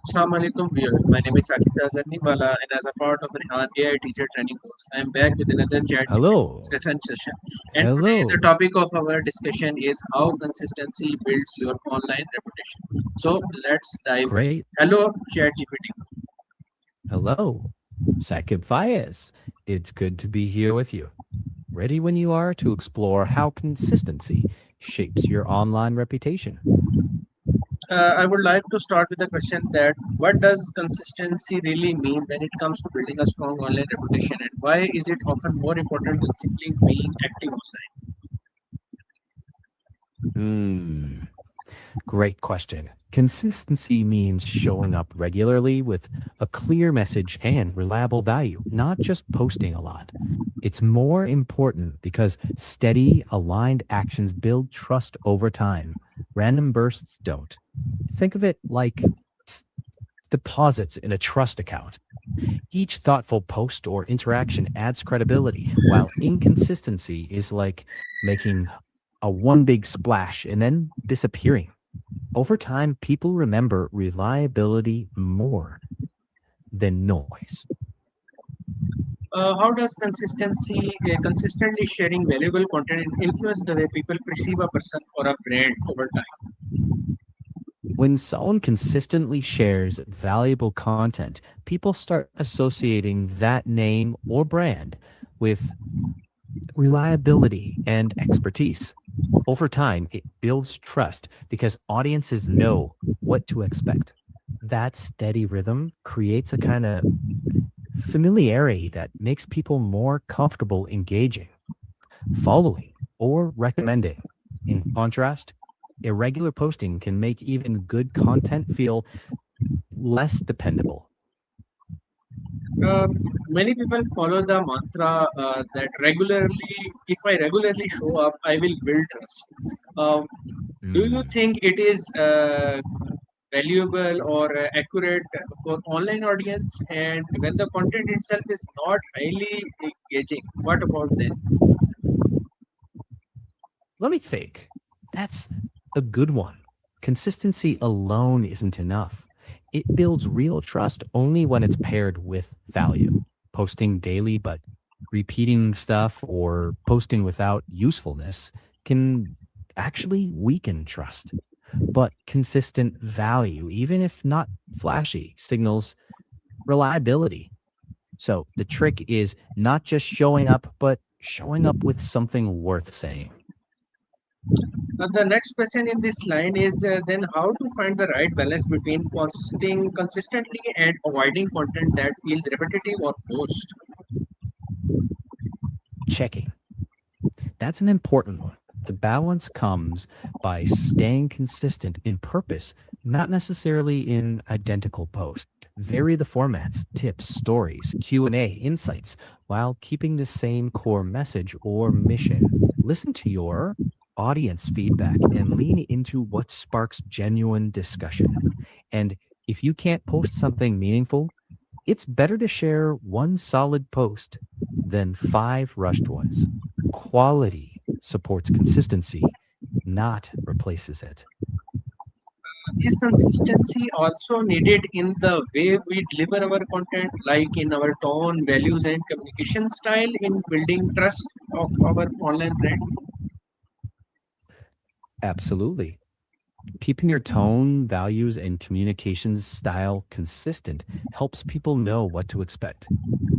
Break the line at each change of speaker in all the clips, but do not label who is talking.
Assalamu alaikum viewers. My name is Akif Azarniwala and as a part of Rehan AI teacher training course, I am back with another chatgpt
Hello.
discussion session. And today the
Hello.
topic of our discussion is how consistency builds your online reputation. So let's dive in.
Great.
Hello ChatGPT.
Hello. Sakib Fayez. It's good to be here with you. Ready when you are to explore how consistency shapes your online reputation.
I would like to start with a question that what does consistency really mean when it comes to building a strong online reputation, and why is it often more important than simply being active online?
Hmm. Great question. Consistency means showing up regularly with a clear message and reliable value, not just posting a lot. It's more important because steady, aligned actions build trust over time. Random bursts don't. Think of it like deposits in a trust account. Each thoughtful post or interaction adds credibility, while inconsistency is like making a one big splash and then disappearing. Over time, people remember reliability more than noise.
How does consistently sharing valuable content influence the way people perceive a person or a brand over time?
When someone consistently shares valuable content, people start associating that name or brand with reliability and expertise. Over time, it builds trust because audiences know what to expect. That steady rhythm creates a kind of familiarity that makes people more comfortable engaging, following, or recommending. In contrast, irregular posting can make even good content feel less dependable.
Uh, Many people follow the mantra that if I regularly show up, I will build trust. Uh, do you
Mm.
think it is valuable or accurate for online audience? And when the content itself is not highly engaging, what about them?
Let me think. That's a good one. Consistency alone isn't enough. It builds real trust only when it's paired with value. Posting daily but repeating stuff or posting without usefulness can actually weaken trust. But consistent value, even if not flashy, signals reliability. So the trick is not just showing up, but showing up with something worth saying.
The next question in this line is then how to find the right balance between posting consistently and avoiding content that feels repetitive or forced.
Checking. That's an important one. The balance comes by staying consistent in purpose, not necessarily in identical posts. Vary the formats, tips, stories, Q&A, insights, while keeping the same core message or mission. Listen to your audience feedback and lean into what sparks genuine discussion. And if you can't post something meaningful, it's better to share one solid post than five rushed ones. Quality supports consistency, not replaces it.
Is consistency also needed in the way we deliver our content, like in our tone, values, and communication style in building trust of our online brand?
Absolutely. Keeping your tone, values, and communications style consistent helps people know what to expect.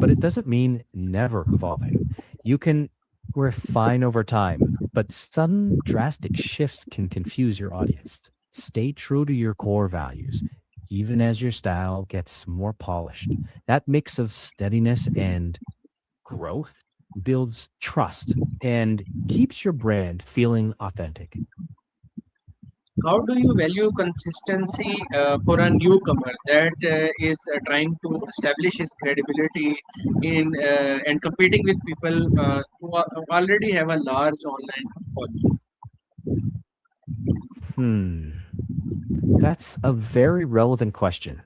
But it doesn't mean never evolving. You can refine over time, but sudden drastic shifts can confuse your audience. Stay true to your core values, even as your style gets more polished. That mix of steadiness and growth builds trust and keeps your brand feeling authentic.
How do you value consistency for a newcomer that is trying to establish his credibility in and competing with people who already have a large online following?
Hmm. That's a very relevant question.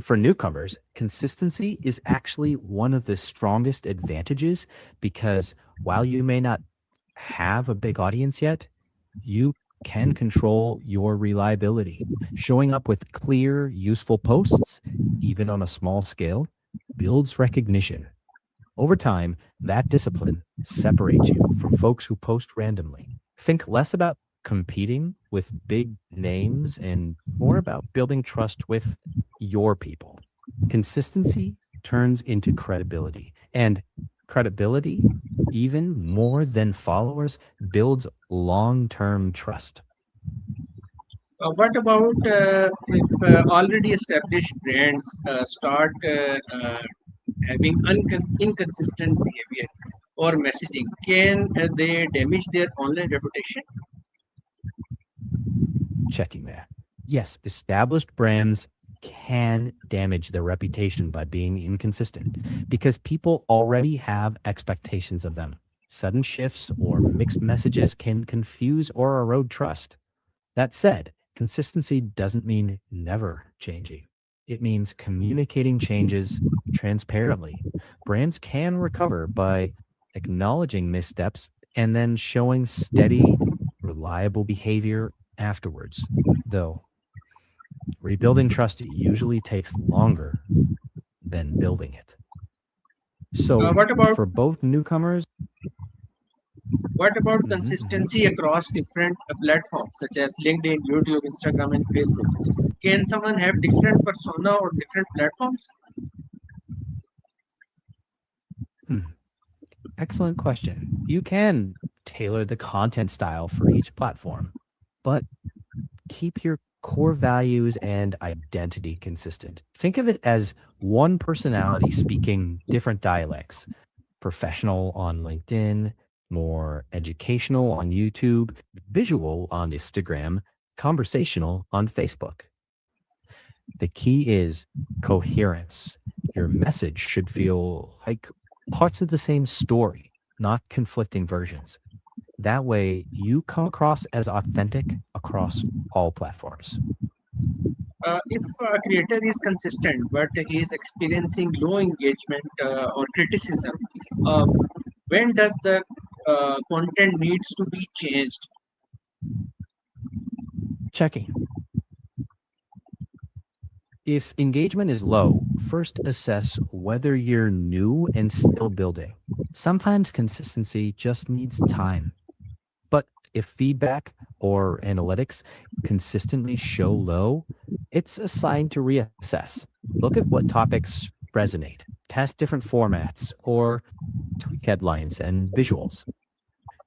For newcomers, consistency is actually one of the strongest advantages because while you may not have a big audience yet, you can control your reliability. Showing up with clear, useful posts, even on a small scale, builds recognition. Over time, that discipline separates you from folks who post randomly. Think less about competing with big names and more about building trust with your people. Consistency turns into credibility, and credibility, even more than followers, builds long term trust.
What about if already established brands start having inconsistent behavior or messaging? Can they damage their online reputation?
Checking that. Yes, established brands can damage their reputation by being inconsistent because people already have expectations of them. Sudden shifts or mixed messages can confuse or erode trust. That said, consistency doesn't mean never changing. It means communicating changes transparently. Brands can recover by acknowledging missteps and then showing steady, reliable behavior afterwards. Though rebuilding trust usually takes longer than building it.
Uh,
So,
what about
for both newcomers,
what about
mhm, mhm.
consistency across different platforms such as LinkedIn, YouTube, Instagram, and Facebook? Can someone have different persona on different platforms?
Hmm, excellent question. You can tailor the content style for each platform, but keep your core values and identity consistent. Think of it as one personality speaking different dialects: professional on LinkedIn, more educational on YouTube, visual on Instagram, conversational on Facebook. The key is coherence. Your message should feel like parts of the same story, not conflicting versions. That way, you come across as authentic across all platforms.
If a creator is consistent but he is experiencing low engagement or criticism, uh, when does the content needs to be changed?
Checking. If engagement is low, first assess whether you're new and still building. Sometimes consistency just needs time. But if feedback or analytics consistently show low, it's a sign to reassess. Look at what topics resonate, test different formats, or tweak headlines and visuals.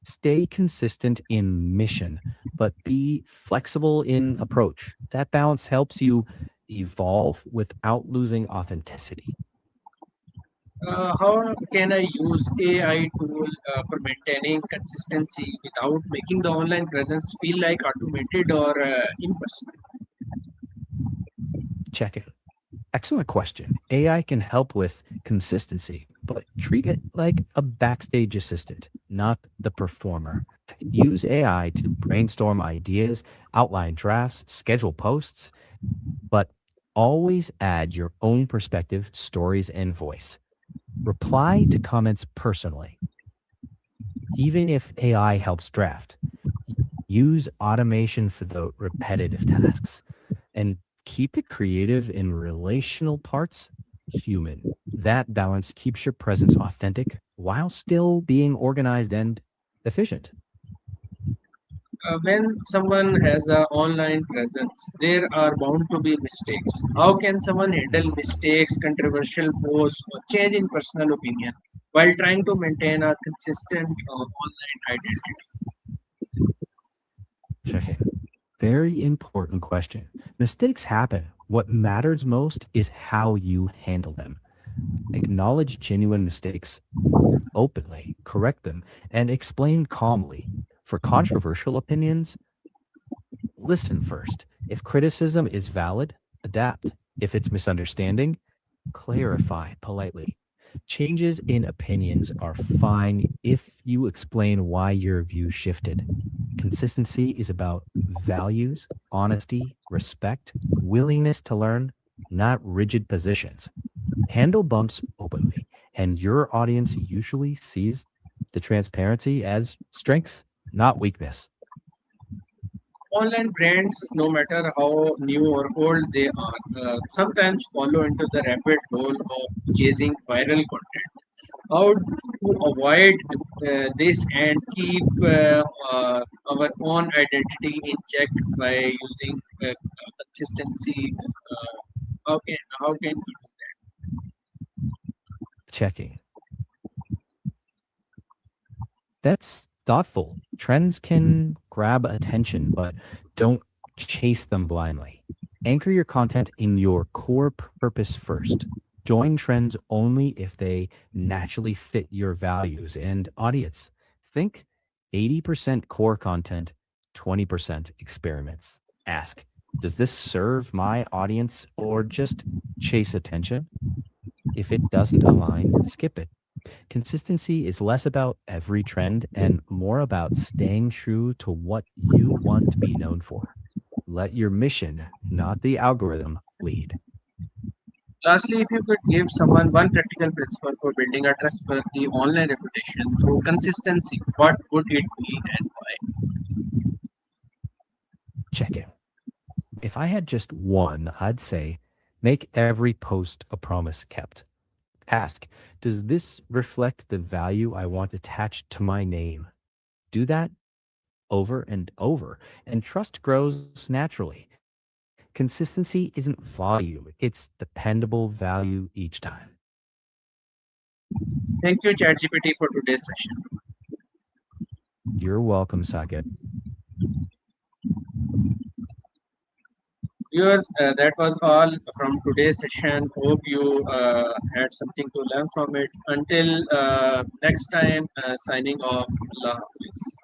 Stay consistent in mission, but be flexible in approach. That balance helps you evolve without losing authenticity.
How can I use AI tool for maintaining consistency without making the online presence feel like automated or impersonal?
Check it. Excellent question. AI can help with consistency, but treat it like a backstage assistant, not the performer. Use AI to brainstorm ideas, outline drafts, schedule posts, but always add your own perspective, stories, and voice. Reply to comments personally. Even if AI helps draft, use automation for the repetitive tasks and keep the creative and relational parts human. That balance keeps your presence authentic while still being organized and efficient.
When someone has an online presence, there are bound to be mistakes. How can someone handle
Mm,
mistakes, controversial posts, or change in personal opinion while trying to maintain a consistent online identity?
checking. Very important question. Mistakes happen. What matters most is how you handle them. Acknowledge genuine mistakes openly, correct them, and explain calmly. For controversial opinions, listen first. If criticism is valid, adapt. If it's misunderstanding, clarify politely. Changes in opinions are fine if you explain why your view shifted. Consistency is about values, honesty, respect, willingness to learn, not rigid positions. Handle bumps openly, and your audience usually sees the transparency as strength, not weakness.
Online brands, no matter how new or old they are, sometimes follow into the rabbit hole of chasing viral content. How to avoid this and keep our own identity in check by using consistency? How can we do
Checking. That's thoughtful. Trends can grab attention, but don't chase them blindly. Anchor your content in your core purpose first. Join trends only if they naturally fit your values and audience. Think 80% core content, 20% experiments. Ask, does this serve my audience or just chase attention? If it doesn't align, skip it. Consistency is less about every trend and more about staying true to what you want to be known for. Let your mission, not the algorithm, lead.
that? Lastly, if you could give someone one practical principle for building a trustworthy online reputation through consistency, what would it be and why?
Check it. If I had just one, I'd say make every post a promise kept. Ask, does this reflect the value I want attached to my name? Do that over and over, and trust grows naturally. Consistency isn't volume, it's dependable value each time.
Thank you, ChatGPT, for today's session.
You're welcome, Saket.
Viewers, that was all from today's session. Hope you had something to learn from it. Until next time, signing off. Allah Hafiz.